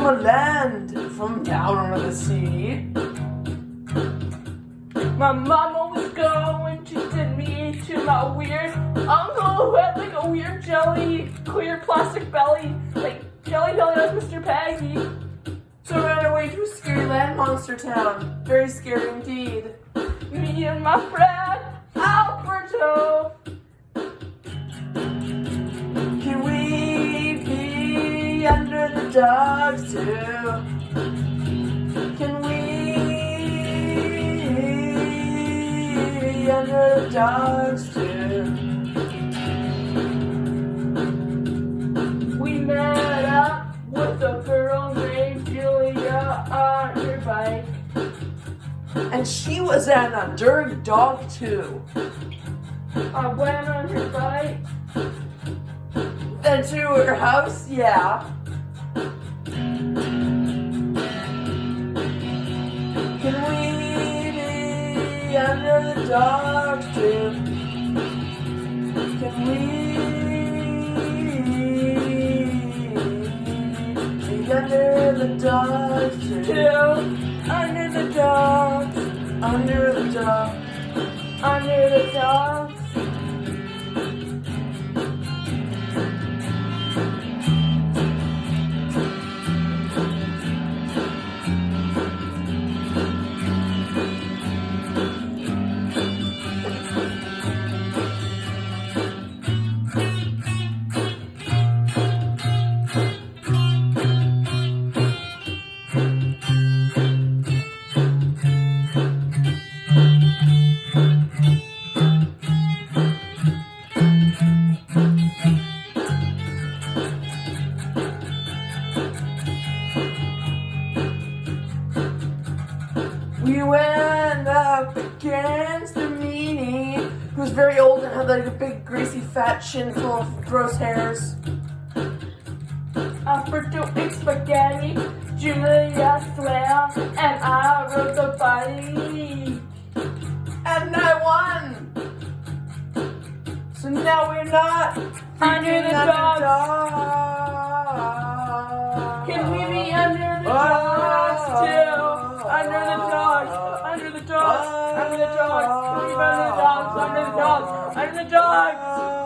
from a land from down under the sea. My mama was going to send me to my weird uncle who had like a weird jelly, clear plastic belly, like jelly belly like Mr. Peggy. So I ran away to a scary land monster town. Very scary indeed. Me and my friend Alberto. Can we be under the dogs too? Can we be under the dogs too? We met up with a girl named Julia on her bike. And she was an enduring dog too. I went on her bike. Then to her house, yeah. Can we be under the dogs too? Can we be under the dogs too? Under the dogs. Under the dogs. Under the dogs. We went up against the meanie, who was very old and had like a big greasy fat chin full of gross hairs. Alberto ate spaghetti, Julia swam, and I rode the bike. And I won! So now we're not Under the dogs. Can we be under the dogs too? Under the dogs, under the dogs, under the dogs, under the dogs, under the dogs, under the dogs.